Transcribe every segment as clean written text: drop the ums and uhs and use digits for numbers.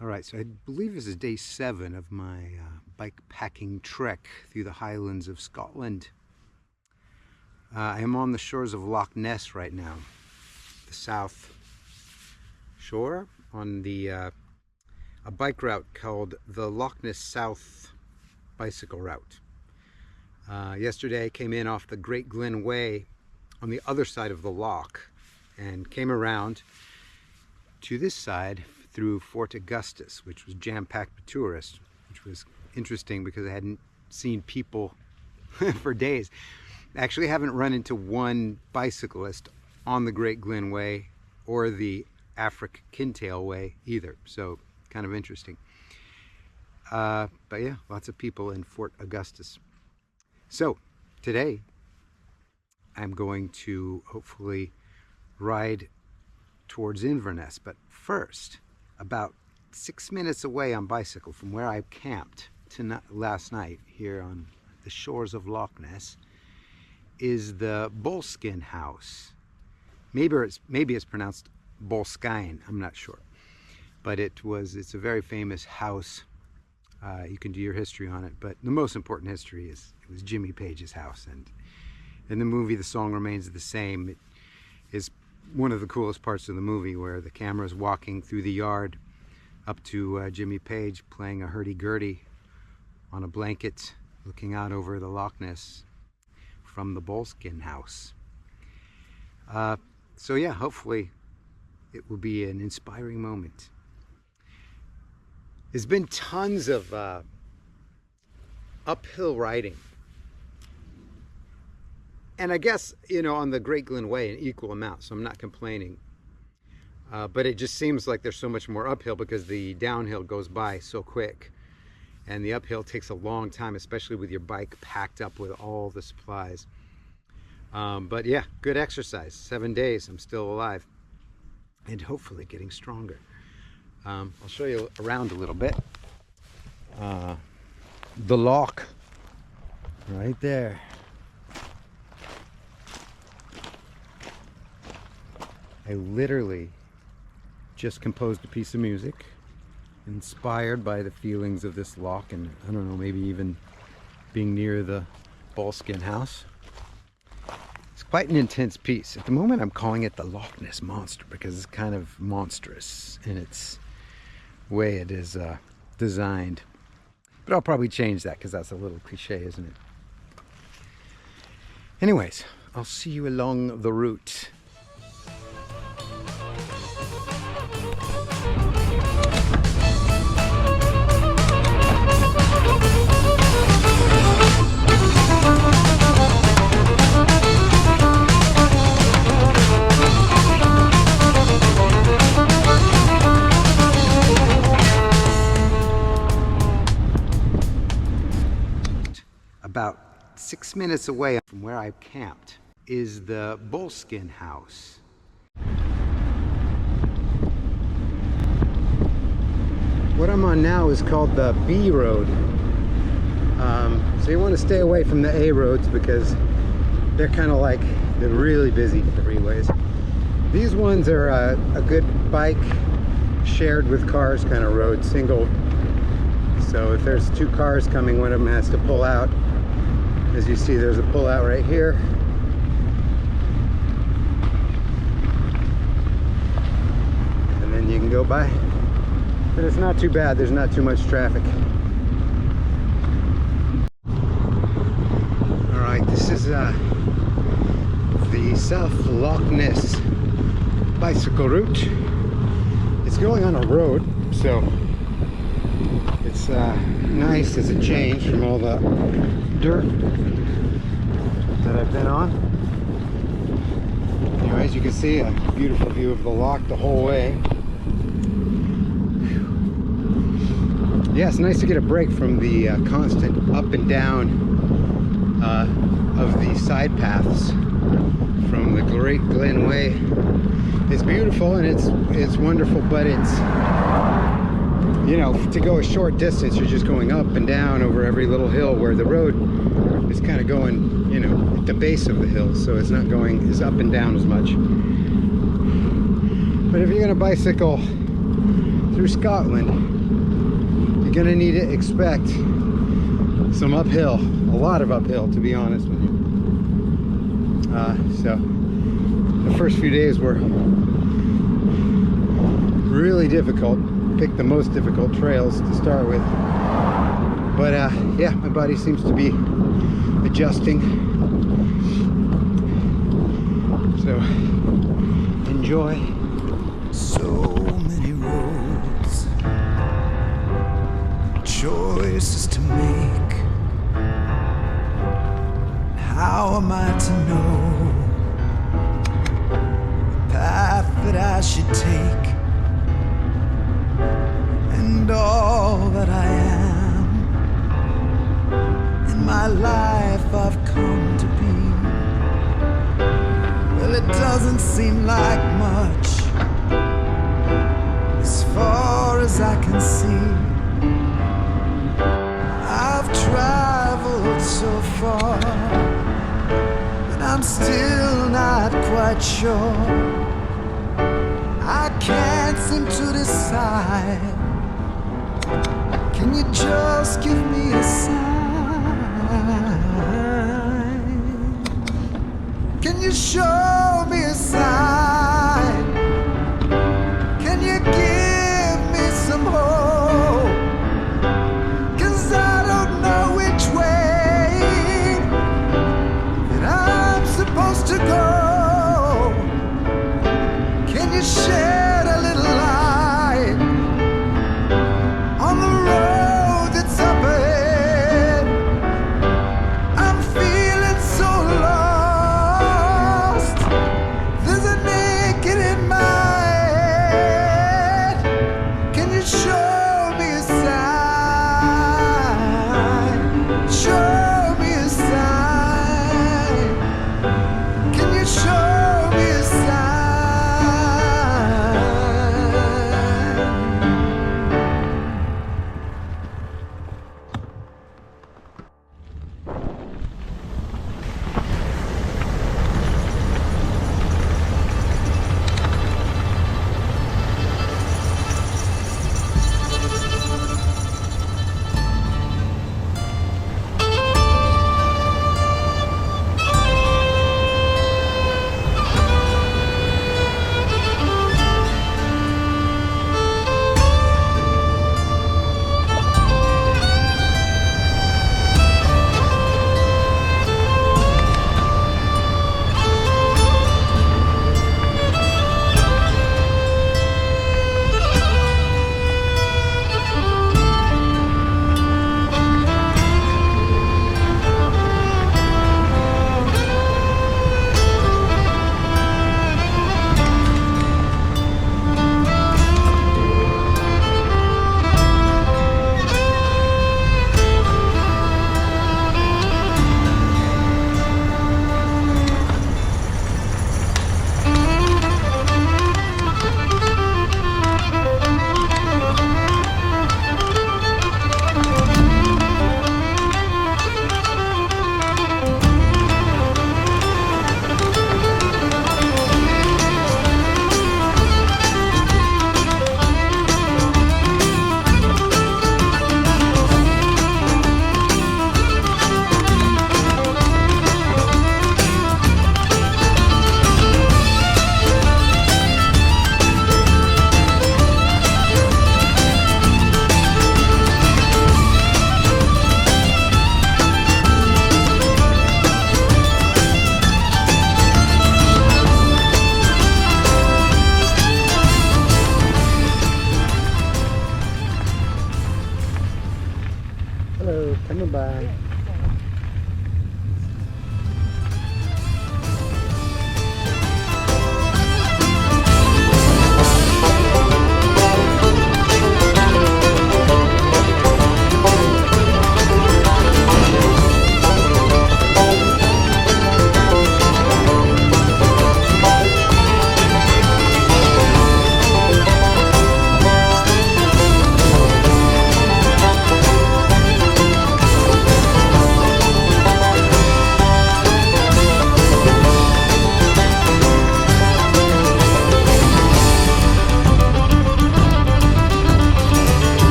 All right, so I believe this is day 7 of my bike packing trek through the Highlands of Scotland. I am on the shores of Loch Ness right now, the south shore, on the a bike route called the Loch Ness South bicycle route. Yesterday I came in off the Great Glen Way on the other side of the loch and came around to this side through Fort Augustus, which was jam-packed with tourists, which was interesting because I hadn't seen people for days. I actually haven't run into one bicyclist on the Great Glen Way or the Affric Kintail way either, so kind of interesting. But yeah, lots of people in Fort Augustus. So today I'm going to hopefully ride towards Inverness, but first, about 6 minutes away on bicycle from where I camped last night here on the shores of Loch Ness, is the Bolskine House. Maybe it's pronounced Bolskine, I'm not sure, but it's a very famous house. You can do your history on it, but the most important history is it was Jimmy Page's house, and in the movie the song remains the same. It is one of the coolest parts of the movie, where the camera is walking through the yard up to Jimmy Page playing a hurdy-gurdy on a blanket looking out over the Loch Ness from the Bolskine House. So yeah, hopefully it will be an inspiring moment. There's been tons of uphill riding, and I guess, you know, on the Great Glen Way an equal amount, so I'm not complaining. But it just seems like there's so much more uphill because the downhill goes by so quick, and the uphill takes a long time, especially with your bike packed up with all the supplies. But yeah, good exercise. 7 days, I'm still alive, and hopefully getting stronger. I'll show you around a little bit. The loch, right there. I literally just composed a piece of music inspired by the feelings of this loch, and I don't know, maybe even being near the Bolskine House. It's quite an intense piece. At the moment I'm calling it the Loch Ness Monster because it's kind of monstrous in its way it is designed. But I'll probably change that because that's a little cliche, isn't it? Anyways, I'll see you along the route. About 6 minutes away from where I camped is the Bolskine House. What I'm on now is called the B road. So you want to stay away from the A roads because they're kind of like, they're really busy freeways. These ones are a good bike shared with cars kind of road, single. So if there's 2 cars coming, one of them has to pull out. As you see, there's a pull-out right here. And then you can go by. But it's not too bad, there's not too much traffic. Alright, this is the South Loch Ness bicycle route. It's going on a road, so it's nice as a change from all the dirt that I've been on. Anyways, you can see a beautiful view of the loch the whole way. Yeah, it's nice to get a break from the constant up and down of the side paths from the Great Glen Way. It's beautiful and it's wonderful, but it's, you know, to go a short distance, you're just going up and down over every little hill, where the road is kind of going, you know, at the base of the hill, so it's not going as up and down as much. But if you're going to bicycle through Scotland, you're gonna need to expect some uphill, a lot of uphill, to be honest with you. So the first few days were really difficult. Picked the most difficult trails to start with, but yeah, my body seems to be adjusting. So enjoy. So many roads, choices to make. How am I to know the path that I should take, and all that I am in my life I've come to be? Well, it doesn't seem like much as far as I can see. I've traveled so far, but I'm still not quite sure. I can't seem to decide. Can you just give me a sign? Can you show me a sign? Can you give me some hope? 'Cause I don't know which way that I'm supposed to go. Can you shed a little light on the road that's up ahead? I'm feeling so lost. There's a naked in my head. Can you show me a sign? Show me a sign. Can you show me a sign? Hello, coming by.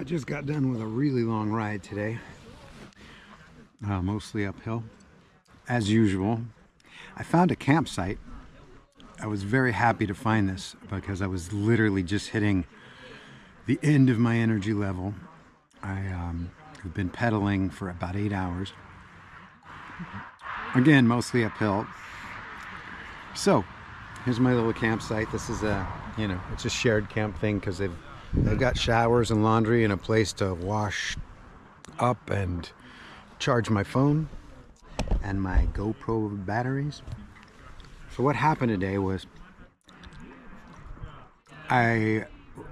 I just got done with a really long ride today, mostly uphill, as usual. I found a campsite. I was very happy to find this because I was literally just hitting the end of my energy level. I have been pedaling for about 8 hours. Again, mostly uphill. So, here's my little campsite. This is it's a shared camp thing because they've got showers and laundry and a place to wash up and charge my phone and my GoPro batteries. So what happened today was I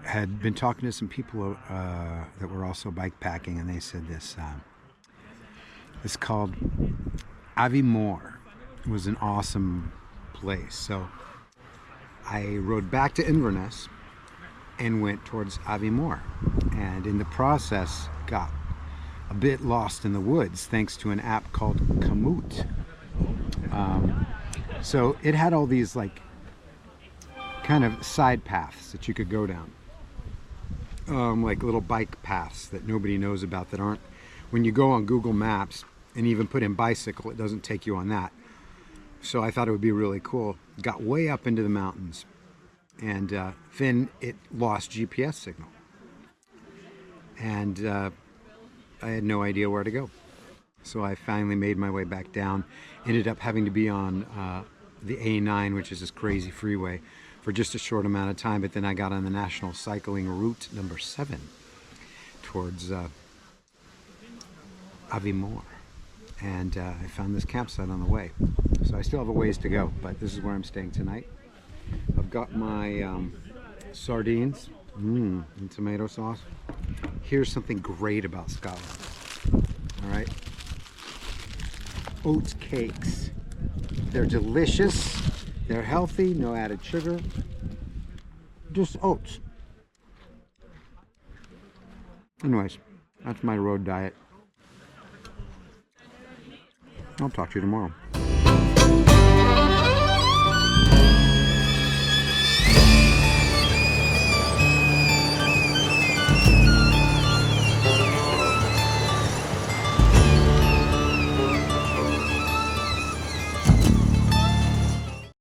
had been talking to some people that were also bike packing, and they said this it's called Aviemore. It was an awesome place. So I rode back to Inverness and went towards Aviemore, and in the process got a bit lost in the woods thanks to an app called Komoot. So it had all these like kind of side paths that you could go down, like little bike paths that nobody knows about, that aren't, when you go on Google Maps and even put in bicycle, it doesn't take you on that. So I thought it would be really cool. Got way up into the mountains, and then it lost GPS signal, and I had no idea where to go. So I finally made my way back down. Ended up having to be on the A9, which is this crazy freeway, for just a short amount of time. But then I got on the National Cycling Route number 7 towards Aviemore, and I found this campsite on the way. So I still have a ways to go, but this is where I'm staying tonight. I've got my sardines and tomato sauce. Here's something great about Scotland. All right, oat cakes. They're delicious. They're healthy, no added sugar. Just oats. Anyways, that's my road diet. I'll talk to you tomorrow.